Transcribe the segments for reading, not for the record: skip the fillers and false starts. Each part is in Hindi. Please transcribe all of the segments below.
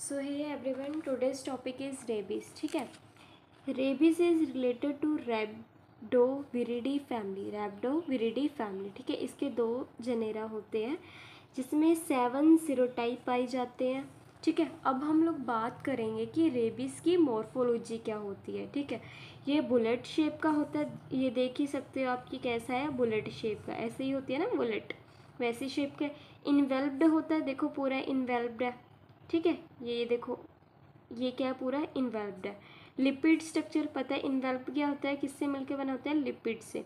So hey everyone, today's topic is rabies. ठीक है. Rabies is related to Rhabdoviridae family. ठीक है. इसके 2 जेनेरा होते हैं जिसमें 7 सीरोटाइप पाए जाते हैं. ठीक है. अब हम लोग बात करेंगे कि रेबीज़ की मॉर्फोलॉजी क्या होती है. ठीक है. ये बुलेट शेप का होता है. ये देख ही सकते हो आपकी कैसा है, बुलेट शेप का. ऐसे ही होती है ना बुलेट, वैसी शेप का. इन्वेल्व्ड होता है, देखो पूरा इन्वेल्व्ड है. ठीक है. ये देखो, ये क्या है, पूरा इन्वेल्व्ड है. लिपिड स्ट्रक्चर पता है इन्वेल्व क्या होता है, किससे मिलकर बना होता है, लिपिड से.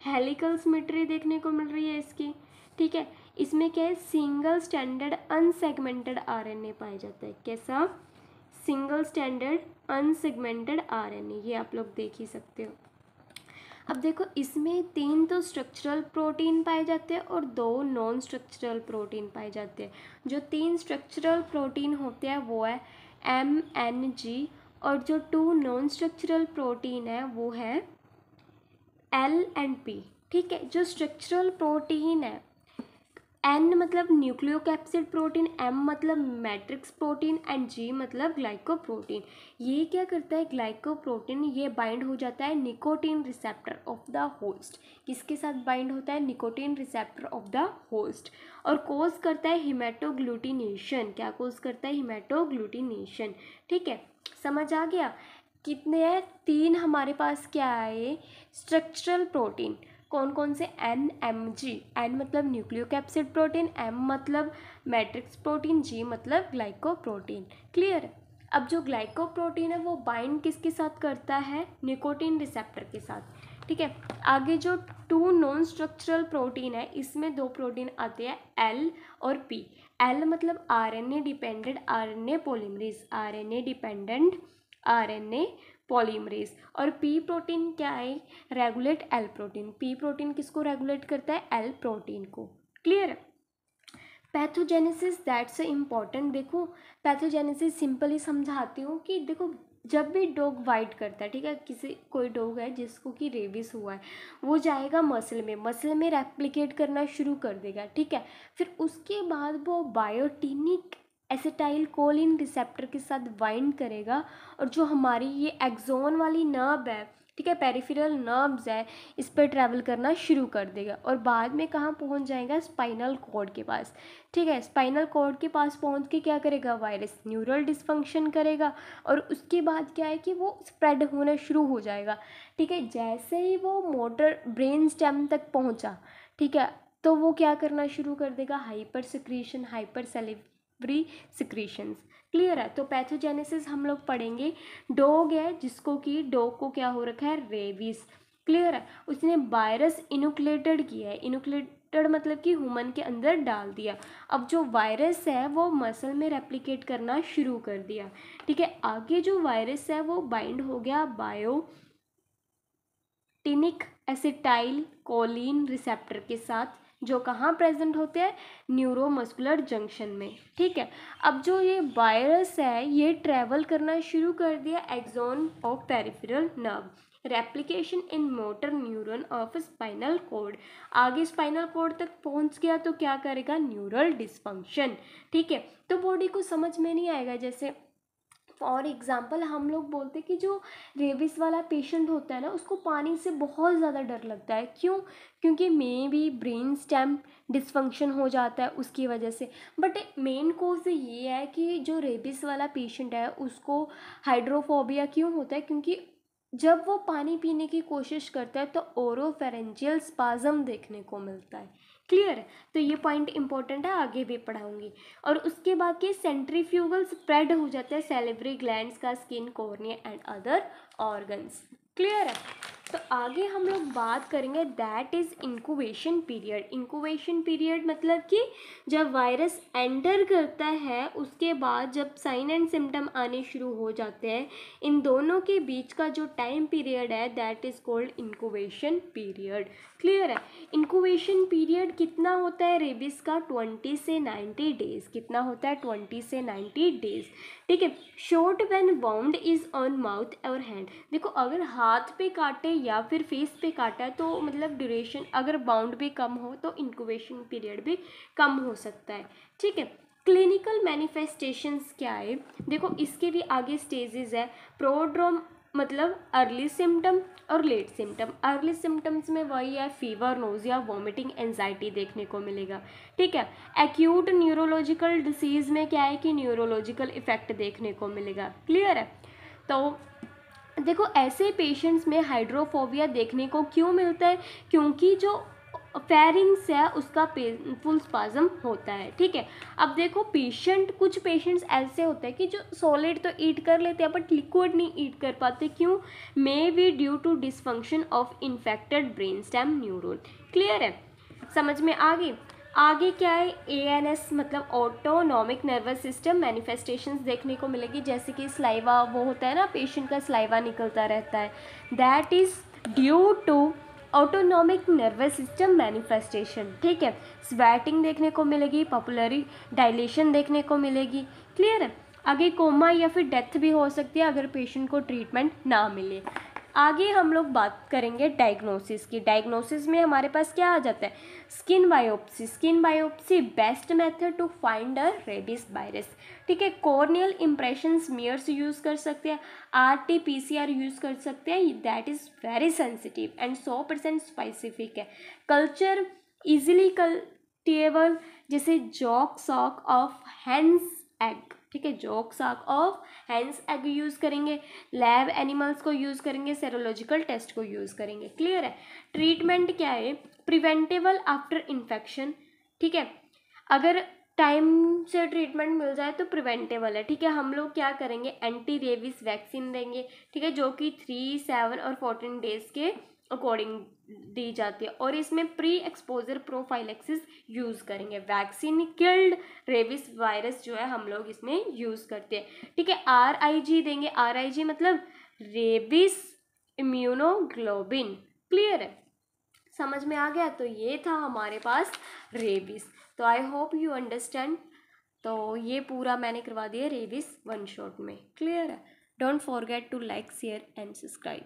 हेलिकल सिमेट्री देखने को मिल रही है इसकी. ठीक है. इसमें क्या है, सिंगल स्टैंडर्ड अनसेगमेंटेड आरएनए पाया जाता है. कैसा, सिंगल स्टैंडर्ड अनसेगमेंटेड आरएनए. ये आप लोग देख ही सकते हो. अब देखो, इसमें 3 तो स्ट्रक्चरल प्रोटीन पाए जाते हैं और 2 नॉन स्ट्रक्चरल प्रोटीन पाए जाते हैं. जो 3 स्ट्रक्चरल प्रोटीन होते हैं वो है MNG, और जो 2 नॉन स्ट्रक्चरल प्रोटीन है वो है L एंड P. ठीक है. जो स्ट्रक्चरल प्रोटीन है, N मतलब न्यूक्लियोकैप्सिड प्रोटीन, M मतलब मैट्रिक्स प्रोटीन एंड G मतलब ग्लाइकोप्रोटीन. ये क्या करता है, ग्लाइकोप्रोटीन ये बाइंड हो जाता है nicotine receptor of the host. किसके साथ बाइंड होता है, nicotine receptor of the host, और कोज करता है हिमेटोग्लूटिनेशन. क्या कोज करता है, हिमेटोग्लूटिनेशन. ठीक है. समझ आ गया. कितने हैं, 3 हमारे पास क्या है, स्ट्रक्चरल प्रोटीन. कौन कौन से, NMG. N मतलब न्यूक्लियोकैप्सिड प्रोटीन, M मतलब मैट्रिक्स प्रोटीन, G मतलब ग्लाइकोप्रोटीन. क्लियर. अब जो ग्लाइकोप्रोटीन है वो बाइंड किसके साथ करता है, निकोटीन रिसेप्टर के साथ. ठीक है. आगे जो 2 नॉन स्ट्रक्चरल प्रोटीन है, इसमें 2 प्रोटीन आते हैं L और P. L मतलब RNA dependent RNA polymerase, RNA dependent RNA polymerase. और पी प्रोटीन क्या है, regulate L protein. P protein किसको रेगुलेट करता है, एल प्रोटीन को. क्लियर. Pathogenesis that's important. देखो, पैथोजेनेसिस सिंपली समझाती हूँ कि देखो, जब भी डॉग वाइट करता है, ठीक है, कोई डॉग है जिसको कि रेबीज हुआ है, वो जाएगा मसल में रेप्लिकेट करना शुरू कर देगा. ठीक है. फिर उसके बाद वो बायोटिनिक एसिटाइल कोलिन रिसेप्टर के साथ बाइंड करेगा, और जो हमारी ये एक्सोन वाली नर्व है, ठीक है, पेरिफेरल नर्व्स है, इस पर ट्रैवल करना शुरू कर देगा, और बाद में कहाँ पहुँच जाएगा, स्पाइनल कॉर्ड के पास. ठीक है. स्पाइनल कॉर्ड के पास पहुँच के क्या करेगा, वायरस न्यूरल डिसफंक्शन करेगा, और उसके बाद क्या है कि वो स्प्रेड होना शुरू हो जाएगा. ठीक है. जैसे ही वो मोटर ब्रेन स्टेम तक पहुँचा, ठीक है, तो वो क्या करना शुरू कर देगा, hyper secretion, hyper salivary secretions. Clear है. तो पैथोजेनेसिस हम लोग पढ़ेंगे. डॉग है जिसको कि डॉग को क्या हो रखा है, रेबीज. क्लियर है. उसने वायरस इनोकुलेटेड किया है. इनोकुलेटेड मतलब कि ह्यूमन के अंदर डाल दिया. अब जो वायरस है वो मसल में रेप्लिकेट करना शुरू कर दिया. ठीक है. आगे जो वायरस है वो बाइंड हो गया बायोटिनिक एसिटाइल कोलिन रिसेप्टर के साथ, जो कहाँ प्रेजेंट होते हैं, न्यूरोमस्कुलर जंक्शन में. ठीक है. अब जो ये वायरस है ये ट्रैवल करना शुरू कर दिया axon of peripheral nerve, replication in motor neuron of spinal cord. आगे स्पाइनल कॉर्ड तक पहुंच गया तो क्या करेगा, न्यूरल डिसफंक्शन. ठीक है. तो बॉडी को समझ में नहीं आएगा. जैसे फॉर एग्जाम्पल हम लोग बोलते हैं कि जो रेबीज वाला पेशेंट होता है ना, उसको पानी से बहुत ज़्यादा डर लगता है. क्यों, क्योंकि may be brain stem dysfunction हो जाता है उसकी वजह से. बट मेन कोज ये है कि जो रेबीज वाला पेशेंट है उसको हाइड्रोफोबिया क्यों होता है, क्योंकि जब वो पानी पीने की कोशिश करता है तो ओरोफेरेंजियल स्पाज्म देखने को मिलता है. क्लियर है. तो ये पॉइंट इंपॉर्टेंट है, आगे भी पढ़ाऊंगी. और उसके बाद के सेंट्रीफ्यूगल स्प्रेड हो जाता है सैलिवरी ग्लैंड्स का, skin, cornea and other organs. Clear है. तो आगे हम लोग बात करेंगे that is incubation period. Incubation period मतलब कि जब वायरस एंटर करता है उसके बाद जब साइन एंड सिम्टम आने शुरू हो जाते हैं, इन दोनों के बीच का जो टाइम पीरियड है that is called incubation period. Clear है. इंक्यूबेशन पीरियड कितना होता है रेबीज का, 20 से 90 डेज. कितना होता है, 20 से 90 डेज. ठीक है. Short when bound is on mouth और हैंड. देखो, अगर हाथ पे काटे या फिर फेस पे काटा है तो मतलब ड्यूरेशन, अगर बाउंड भी कम हो तो इंक्यूबेशन पीरियड भी कम हो सकता है. ठीक है. क्लिनिकल मैनिफेस्टेशंस क्या है, देखो इसके भी आगे स्टेजेस है। प्रोड्रोम मतलब अर्ली सिम्टम और लेट सिम्टम। अर्ली सिम्टम्स में वही है, फीवर, नोजिया, वॉमिटिंग, एंजाइटी देखने को मिलेगा, ठीक है। एक्यूट न्यूरोलॉजिकल डिसीज में क्या है कि न्यूरोलॉजिकल इफेक्ट देखने को मिलेगा, क्लियर है। तो देखो ऐसे पेशेंट्स में हाइड्रोफोबिया देखने को क्यों मिलता है, क्योंकि जो फेरिंग्स है उसका पेनफुल स्पाज्म होता है, ठीक है। अब देखो कुछ पेशेंट्स ऐसे होते हैं कि जो सॉलिड तो ईट कर लेते हैं बट लिक्विड नहीं ईट कर पाते, क्यों? May be due to dysfunction of infected brain stem neuron, clear है, समझ में आगे क्या है, एएनएस मतलब ऑटोनॉमिक नर्वस सिस्टम मैनिफेस्टेशंस देखने को मिलेगी, जैसे कि स्लाइवा, वो होता है ना पेशेंट का स्लाइवा निकलता रहता है, that is due to autonomic nervous system manifestation, ठीक है। स्वेटिंग देखने को मिलेगी, पपुलरी डायलेशन देखने को मिलेगी, क्लियर है। आगे कोमा या फिर डेथ भी हो सकती है अगर पेशेंट को ट्रीटमेंट ना मिले। आगे हम लोग बात करेंगे डायग्नोसिस की। डायग्नोसिस में हमारे पास क्या आ जाता है, skin biopsy. Skin biopsy best method to find a rabies virus, ठीक है। कॉर्नियल इम्प्रेशन स्मीयर्स यूज़ कर सकते हैं, RT-PCR यूज़ कर सकते हैं, that is very sensitive and 100% specific है। कल्चर इजीली कल्टिएबल, जैसे yolk sac of hen's egg, ठीक है, yolk sac of hen's egg use करेंगे, लैब एनिमल्स को यूज़ करेंगे, सेरोलॉजिकल टेस्ट को यूज़ करेंगे, क्लियर है। ट्रीटमेंट क्या है, प्रिवेंटेबल आफ्टर इन्फेक्शन, ठीक है। अगर टाइम से ट्रीटमेंट मिल जाए तो प्रिवेंटेबल है, ठीक है। हम लोग क्या करेंगे, एंटी रेबीज वैक्सीन देंगे, ठीक है, जो कि 3, 7 और 14 डेज के अकॉर्डिंग दी जाती है, और इसमें प्री एक्सपोजर प्रोफाइलेक्सिस यूज़ करेंगे। वैक्सीन किल्ड रेबीज वायरस जो है हम लोग इसमें यूज़ करते हैं, ठीक है। RIG देंगे, RIG मतलब रेबीज इम्यूनोग्लोबिन, क्लियर है, समझ में आ गया। तो ये था हमारे पास रेबीज। तो आई होप यू अंडरस्टैंड। तो ये पूरा मैंने करवा दिया रेबीज 1 शॉट में, क्लियर है। Don't forget to like, share and subscribe.